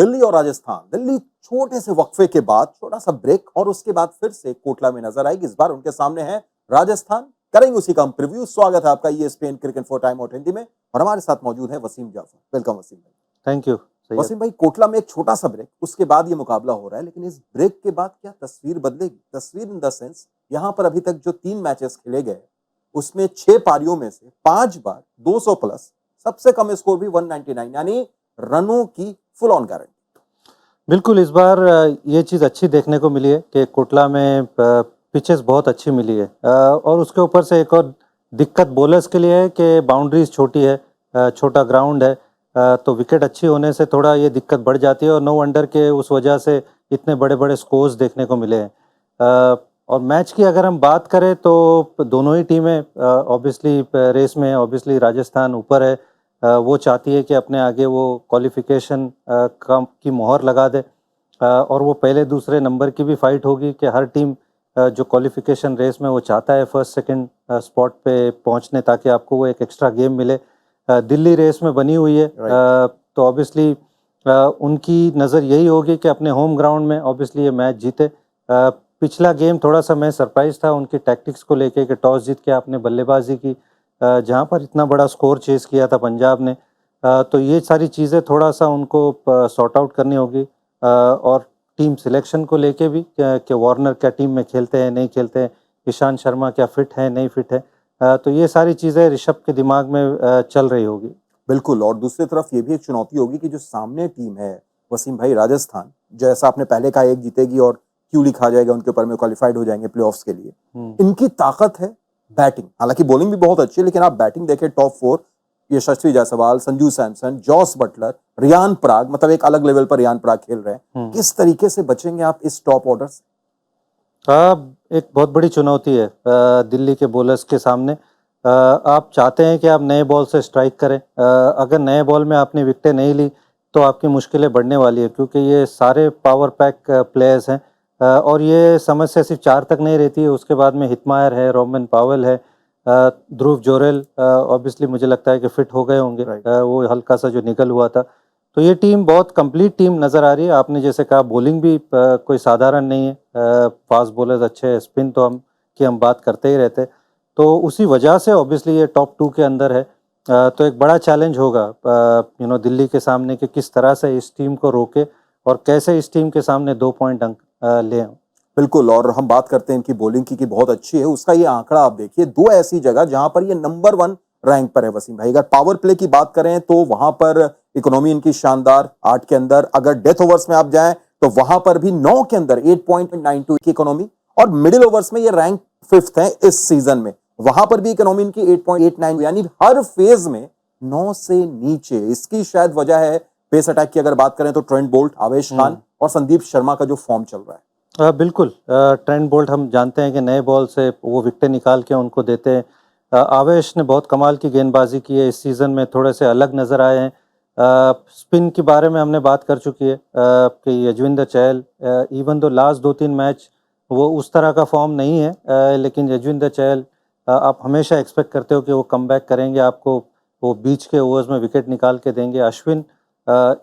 दिल्ली और राजस्थान। दिल्ली छोटे से वक्फे के बाद छोटा सा ब्रेक और उसके बाद फिर से कोटला में नजर आएगी। इस बार उनके सामने है राजस्थान। करेंगे उसी का हम प्रीव्यू। स्वागत है आपका ESPN cricket for time out Hindi में और हमारे साथ मौजूद है वसीम जाफर। वेलकम वसीम भाई। Thank you. वसीम भाई, कोटला में एक छोटा सा ब्रेक, उसके बाद ये मुकाबला हो रहा है, लेकिन इस ब्रेक के बाद क्या तस्वीर बदलेगी? तस्वीर इन द सेंस, यहां पर अभी तक जो 3 मैचेस खेले गए उसमें 6 पारियों में से 5 बार 200 प्लस, सबसे कम स्कोर भी 199, यानी रनों की फुल ऑन गारंटी। बिल्कुल, इस बार ये चीज़ अच्छी देखने को मिली है कि कोटला में पिचेस बहुत अच्छी मिली है और उसके ऊपर से एक और दिक्कत बॉलर्स के लिए है कि बाउंड्रीज छोटी है, छोटा ग्राउंड है, तो विकेट अच्छी होने से थोड़ा ये दिक्कत बढ़ जाती है और नो वंडर के उस वजह से इतने बड़े बड़े स्कोर्स देखने को मिले हैं। और मैच की अगर हम बात करें तो दोनों ही टीमें ऑब्वियसली रेस में, ऑब्वियसली राजस्थान ऊपर है, वो चाहती है कि अपने आगे वो क्वालिफिकेशन की मोहर लगा दे और वो पहले दूसरे नंबर की भी फाइट होगी कि हर टीम जो क्वालिफिकेशन रेस में वो चाहता है फर्स्ट सेकंड स्पॉट पे पहुंचने, ताकि आपको वो एक एक्स्ट्रा गेम मिले। दिल्ली रेस में बनी हुई है, तो ऑब्वियसली उनकी नज़र यही होगी कि अपने होम ग्राउंड में ऑब्वियसली ये मैच जीते। पिछला गेम थोड़ा सा मैं सरप्राइज था उनकी टैक्टिक्स को लेके कि टॉस जीत के आपने बल्लेबाजी की, जहां पर इतना बड़ा स्कोर चेस किया था पंजाब ने, तो ये सारी चीज़ें थोड़ा सा उनको सॉर्ट आउट करनी होगी और टीम सिलेक्शन को लेके भी कि वार्नर क्या टीम में खेलते हैं नहीं खेलते हैं, ईशांत शर्मा क्या फिट है नहीं फिट है, तो ये सारी चीज़ें ऋषभ के दिमाग में चल रही होगी। बिल्कुल, और दूसरी तरफ ये भी एक चुनौती होगी कि जो सामने टीम है वसीम भाई, राजस्थान, जैसा आपने पहले कहा एक जीतेगी और क्यों लिखा जाएगा उनके ऊपर में, क्वालिफाइड हो जाएंगे प्लेऑफ्स के लिए। इनकी ताकत है बैटिंग, हालांकि बॉलिंग भी बहुत अच्छी है, लेकिन आप बैटिंग देखें टॉप 4, यशस्वी जायसवाल, संजू सैमसन, जॉस बटलर, रियान पराग, मतलब एक अलग लेवल पर रियान पराग खेल रहे हैं। किस तरीके से बचेंगे आप इस टॉप ऑर्डर से? एक बहुत बड़ी चुनौती है दिल्ली के बॉलर्स के सामने। आप चाहते हैं कि आप नए बॉल से स्ट्राइक करें, अगर नए बॉल में आपने विकेटें नहीं ली तो आपकी मुश्किलें बढ़ने वाली है, क्योंकि ये सारे पावर पैक प्लेयर्स हैं और ये समस्या सिर्फ 4 तक नहीं रहती है, उसके बाद में हिटमायर है, रोमन पावेल है, ध्रुव जोरेल ऑब्वियसली मुझे लगता है कि फिट हो गए होंगे, वो हल्का सा जो निकल हुआ था। तो ये टीम बहुत कंप्लीट टीम नज़र आ रही है। आपने जैसे कहा बॉलिंग भी कोई साधारण नहीं है, फास्ट बॉलर्स अच्छे हैं, स्पिन तो हम बात करते ही रहते, तो उसी वजह से ऑब्वियसली ये टॉप 2 के अंदर है। तो एक बड़ा चैलेंज होगा दिल्ली के सामने कि किस तरह से इस टीम को रोके और कैसे इस टीम के सामने 2 पॉइंट अंक ले। बिल्कुल, और हम बात करते हैं इनकी बॉलिंग की बहुत अच्छी है। उसका ये आंकड़ा आप देखिए, 2 ऐसी जगह जहां पर ये नंबर 1 रैंक पर है वसीम भाई। अगर पावर प्ले की बात करें तो वहां पर इकोनॉमी इनकी शानदार 8 के अंदर, अगर डेथ ओवर्स में आप जाएं तो वहां पर भी 9 के अंदर 8.92 की इकोनॉमी, और मिडिल ओवर्स में ये रैंक 5th है इस सीजन में, वहां पर भी इकोनॉमी इनकी 8.89, यानी हर फेज में 9 से नीचे। इसकी शायद वजह है पेस अटैक की अगर बात करें तो ट्रेंट बोल्ट, आवेश खान और संदीप शर्मा का जो फॉर्म चल रहा है। बिल्कुल, ट्रेंट बोल्ट हम जानते हैं कि नए बॉल से वो विकेटें निकाल के उनको देते हैं। आवेश ने बहुत कमाल की गेंदबाजी की है इस सीज़न में, थोड़े से अलग नज़र आए हैं। स्पिन के बारे में हमने बात कर चुकी है कि यजवेंद्र चहल, इवन दो लास्ट 2-3 मैच वो उस तरह का फॉर्म नहीं है, लेकिन यजवेंद्र चहल आप हमेशा एक्सपेक्ट करते हो कि वो कम बैक करेंगे, आपको वो बीच के ओवर्स में विकेट निकाल के देंगे। अश्विन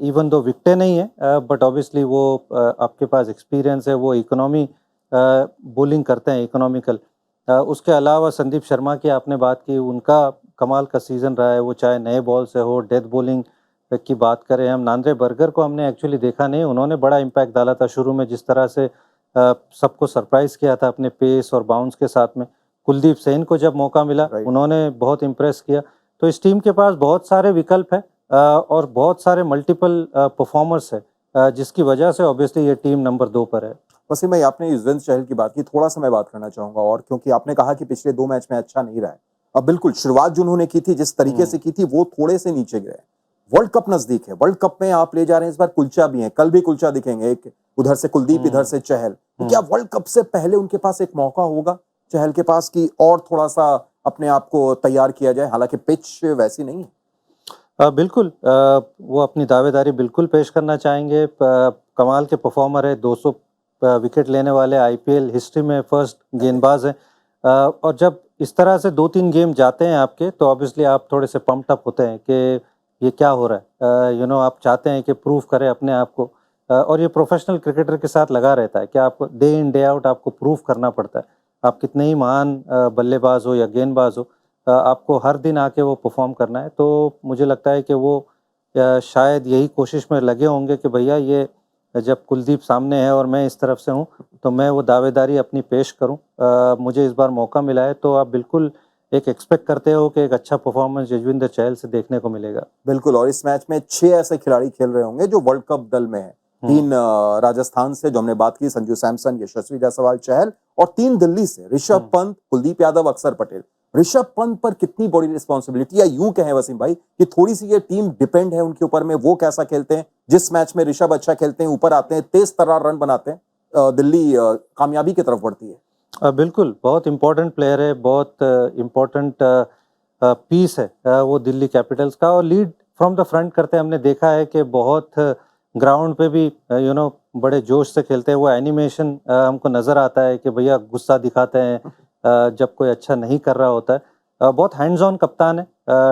इवन दो विकेटें नहीं है बट ऑब्वियसली वो आपके पास एक्सपीरियंस है, वो इकोनॉमी बॉलिंग करते हैं, इकोनॉमिकल। उसके अलावा संदीप शर्मा की आपने बात की, उनका कमाल का सीज़न रहा है, वो चाहे नए बॉल से हो, डेथ बॉलिंग की बात करें। हम नांद्रे बर्गर को हमने एक्चुअली देखा नहीं, उन्होंने बड़ा इम्पैक्ट डाला था शुरू में, जिस तरह से सबको सरप्राइज़ किया था अपने पेस और बाउंस के साथ में। कुलदीप सेन को जब मौका मिला उन्होंने बहुत इम्प्रेस किया। तो इस टीम के पास बहुत सारे विकल्प है और बहुत सारे मल्टीपल परफॉर्मर्स है, जिसकी वजह से ऑब्वियसली ये टीम नंबर 2 पर है। वसीम भाई, आपने युजवेंद्र चहल की बात की, थोड़ा सा मैं बात करना चाहूंगा, और क्योंकि आपने कहा कि पिछले 2 मैच में अच्छा नहीं रहा है। अब बिल्कुल शुरुआत जो उन्होंने की थी, जिस तरीके से की थी, वो थोड़े से नीचे गिरे। वर्ल्ड कप नजदीक है, वर्ल्ड कप में आप ले जा रहे हैं, इस बार कुलचा भी है, कल भी कुलचा दिखेंगे, एक उधर से कुलदीप इधर से चहल। तो क्या वर्ल्ड कप से पहले उनके पास एक मौका होगा चहल के पास की और थोड़ा सा अपने आप को तैयार किया जाए? हालांकि पिच वैसी नहीं है। बिल्कुल, वो अपनी दावेदारी बिल्कुल पेश करना चाहेंगे। कमाल के परफॉर्मर है, 200 विकेट लेने वाले आईपीएल हिस्ट्री में फर्स्ट गेंदबाज हैं, और जब इस तरह से 2-3 गेम जाते हैं आपके, तो ऑब्वियसली आप थोड़े से पम्प्ड अप होते हैं कि ये क्या हो रहा है, आप चाहते हैं कि प्रूव करें अपने आप को, और ये प्रोफेशनल क्रिकेटर के साथ लगा रहता है कि आपको डे इन डे आउट आपको प्रूव करना पड़ता है। आप कितने ही महान बल्लेबाज हो या गेंदबाज हो, आपको हर दिन आके वो परफॉर्म करना है। तो मुझे लगता है कि वो शायद यही कोशिश में लगे होंगे कि भैया ये जब कुलदीप सामने है और मैं इस तरफ से हूँ, तो मैं वो दावेदारी अपनी पेश करूँ। मुझे इस बार मौका मिला है, तो आप बिल्कुल एक एक्सपेक्ट करते हो कि एक अच्छा परफॉर्मेंस यजुवेंद्र चहल से देखने को मिलेगा। बिल्कुल, और इस मैच में 6 ऐसे खिलाड़ी खेल रहे होंगे जो वर्ल्ड कप दल में हैं। 3 राजस्थान से जो हमने बात की, संजू सैमसन, यशस्वी जायसवाल, चहल, और 3 दिल्ली से ऋषभ पंत, कुलदीप यादव, अक्षर पटेल। ऋषभ पंत पर कितनी बड़ी रिस्पॉन्सिबिलिटी, या यूं कहें वसीम भाई कि थोड़ी सी ये टीम डिपेंड है उनके ऊपर में, वो कैसा खेलते हैं। जिस मैच में ऋषभ अच्छा खेलते हैं, ऊपर आते हैं, तेज तर्रार रन बनाते हैं, दिल्ली कामयाबी की तरफ बढ़ती है। बिल्कुल, बहुत इम्पोर्टेंट प्लेयर है, बहुत इम्पोर्टेंट पीस है वो दिल्ली कैपिटल्स का, और लीड फ्रॉम द फ्रंट करते हैं। हमने देखा है कि बहुत ग्राउंड पे भी बड़े जोश से खेलते हैं। वो एनिमेशन हमको नज़र आता है कि भैया गुस्सा दिखाते हैं जब कोई अच्छा नहीं कर रहा होता है। बहुत हैंड्स ऑन कप्तान है,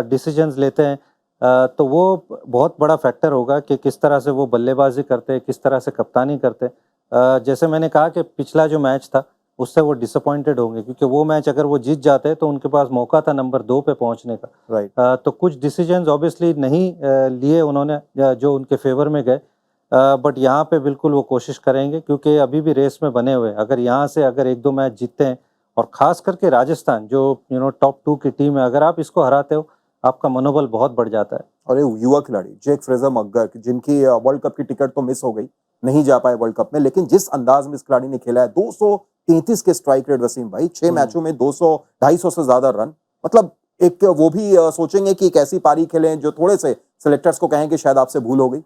डिसीजंस लेते हैं। तो वो बहुत बड़ा फैक्टर होगा कि किस तरह से वो बल्लेबाजी करते हैं, किस तरह से कप्तानी करते हैं। जैसे मैंने कहा कि पिछला जो मैच था उससे वो डिसअपॉइंटेड होंगे, क्योंकि वो मैच अगर वो जीत जाते तो उनके पास मौका था नंबर 2 पे पहुंचने का। राइट। तो कुछ डिसीजंस ऑब्वियसली नहीं लिए उन्होंने जो उनके फेवर में गए, बट यहाँ पे बिल्कुल वो कोशिश करेंगे, क्योंकि अभी भी रेस में बने हुए हैं। अगर यहाँ से अगर 1-2 मैच जीतते हैं, और खास करके राजस्थान जो टॉप 2 की टीम है, अगर आप इसको हराते हो आपका मनोबल बहुत बढ़ जाता है। और ये युवा खिलाड़ी जेक फ्रेजर मक्गर, जिनकी वर्ल्ड कप की टिकट तो मिस हो गई, नहीं जा पाए वर्ल्ड कप में, लेकिन जिस अंदाज में इस खिलाड़ी ने खेला है, 233 के स्ट्राइक रेट वसीम भाई, 6 मैचों में 200 250 से ज्यादा रन, मतलब एक वो भी सोचेंगे कि एक ऐसी पारी खेलें जो थोड़े से सिलेक्टर्स को कहें कि शायद आपसे भूल हो गई।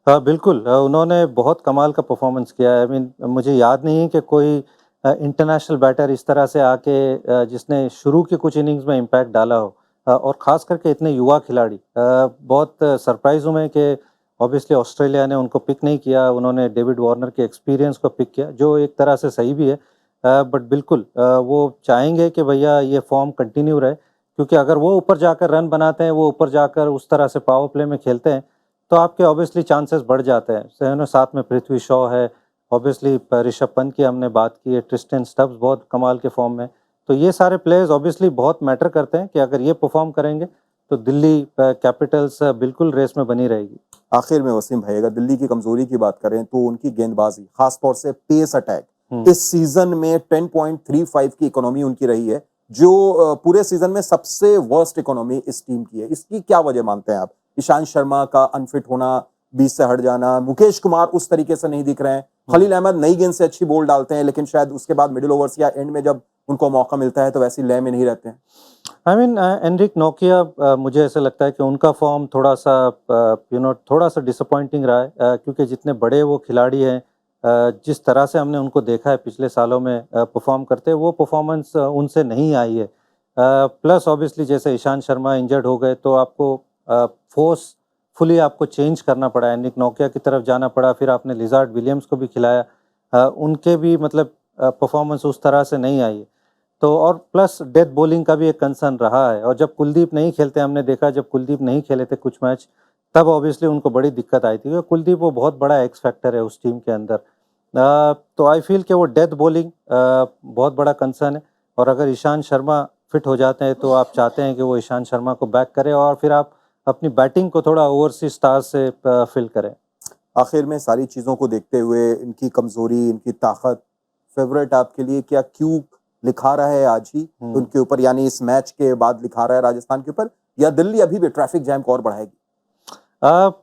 हाँ बिल्कुल, उन्होंने बहुत कमाल का परफॉर्मेंस किया है। आई मीन मुझे याद नहीं है कि कोई इंटरनेशनल बैटर इस तरह से आके जिसने शुरू की कुछ इनिंग्स में इम्पैक्ट डाला हो, और ख़ास करके इतने युवा खिलाड़ी। बहुत सरप्राइज हूँ मैं कि ऑब्वियसली ऑस्ट्रेलिया ने उनको पिक नहीं किया, उन्होंने डेविड वार्नर के एक्सपीरियंस को पिक किया, जो एक तरह से सही भी है। बट बिल्कुल वो चाहेंगे कि भैया ये फॉर्म कंटिन्यू रहे, क्योंकि अगर वो ऊपर जाकर रन बनाते हैं, वो ऊपर जाकर उस तरह से पावर प्ले में खेलते हैं, तो आपके ऑब्वियसली चांसेस बढ़ जाते हैं। साथ में पृथ्वी शॉ है, ऑब्वियसली ऋषभ पंत की हमने बात की है, ट्रिस्टन स्टब्स बहुत कमाल के फॉर्म में। तो ये सारे प्लेयर्स ऑब्वियसली बहुत मैटर करते हैं कि अगर ये परफॉर्म करेंगे तो दिल्ली कैपिटल्स बिल्कुल रेस में बनी रहेगी। आखिर में वसीम भाई, अगर दिल्ली की कमजोरी की बात करें तो उनकी गेंदबाजी, खासतौर से पेस अटैक, इस सीजन में 10.35 की इकोनॉमी उनकी रही है, जो पूरे सीजन में सबसे वर्स्ट इकोनॉमी इस टीम की है। इसकी क्या वजह मानते हैं आप? ईशांत शर्मा का अनफिट होना, बीच से हट जाना, मुकेश कुमार उस तरीके से नहीं दिख रहे हैं, खलील अहमद नई गेंद से अच्छी बॉल डालते हैं, लेकिन शायद उसके बाद मिडिल ओवर्स या एंड में जब उनको मौका मिलता है तो वैसी लय में नहीं रहते हैं। आई मीन एनरिक नोकिया, मुझे ऐसा लगता है कि उनका फॉर्म थोड़ा सा थोड़ा सा डिसअपॉइंटिंग रहा है, क्योंकि जितने बड़े वो खिलाड़ी हैं, जिस तरह से हमने उनको देखा है पिछले सालों में परफॉर्म करते, वो परफॉर्मेंस उनसे नहीं आई है। प्लस ऑब्वियसली जैसे ईशांत शर्मा इंजर्ड हो गए, तो आपको फोर्सफुली आपको चेंज करना पड़ा, एनरिक नोकिया की तरफ जाना पड़ा, फिर आपने लिजार्ड विलियम्स को भी खिलाया, उनके भी मतलब परफॉर्मेंस उस तरह से नहीं आई है। तो और प्लस डेथ बॉलिंग का भी एक कंसर्न रहा है, और जब कुलदीप नहीं खेलते, हमने देखा जब कुलदीप नहीं खेले थे कुछ मैच, तब ऑब्वियसली उनको बड़ी दिक्कत आई थी। कुलदीप वो बहुत बड़ा एक्स फैक्टर है उस टीम के अंदर। तो आई फील कि वो डेथ बॉलिंग बहुत बड़ा कंसर्न है, और अगर ईशांत शर्मा फिट हो जाते हैं तो आप चाहते हैं कि वो ईशांत शर्मा को बैक करें, और फिर आप अपनी बैटिंग को थोड़ा ओवरसीज स्टार्स से फिल करें। आखिर में सारी चीजों को देखते हुए, इनकी कमजोरी, इनकी ताकत, फेवरेट आपके लिए क्या क्यों लिखा रहा है आज ही उनके ऊपर, यानी इस मैच के बाद लिखा रहा है राजस्थान के ऊपर, या दिल्ली अभी भी ट्रैफिक जैम को और बढ़ाएगी?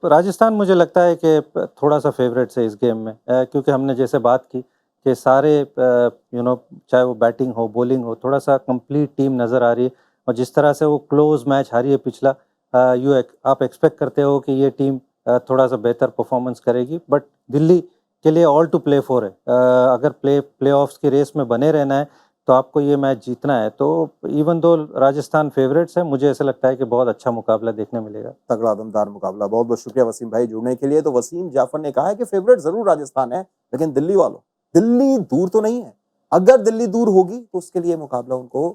राजस्थान मुझे लगता है कि थोड़ा सा फेवरेट है इस गेम में, क्योंकि हमने जैसे बात की कि सारे चाहे वो बैटिंग हो बॉलिंग हो, थोड़ा सा कंप्लीट टीम नज़र आ रही है, और जिस तरह से वो क्लोज मैच हारी है पिछला, आप एक्सपेक्ट करते हो कि ये टीम थोड़ा सा बेहतर परफॉर्मेंस करेगी। बट दिल्ली के लिए ऑल टू प्ले फॉर है। अगर प्ले ऑफ्स की रेस में बने रहना है तो आपको ये मैच जीतना है। तो इवन दो राजस्थान फेवरेट्स है, मुझे ऐसा लगता है कि बहुत अच्छा मुकाबला देखने मिलेगा। तगड़ा दमदार मुकाबला। बहुत बहुत शुक्रिया वसीम भाई जुड़ने के लिए। तो वसीम जाफर ने कहा है कि फेवरेट जरूर राजस्थान है, लेकिन दिल्ली वालों, दिल्ली दूर तो नहीं है। अगर दिल्ली दूर होगी तो उसके लिए मुकाबला उनको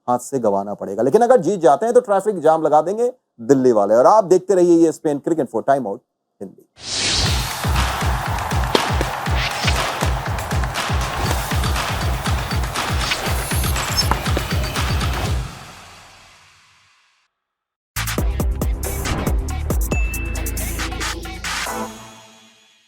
हाथ से गंवाना पड़ेगा, लेकिन अगर जीत जाते हैं तो ट्रैफिक जाम लगा देंगे दिल्ली वाले। और आप देखते रहिए ESPN cricket for time out Hindi.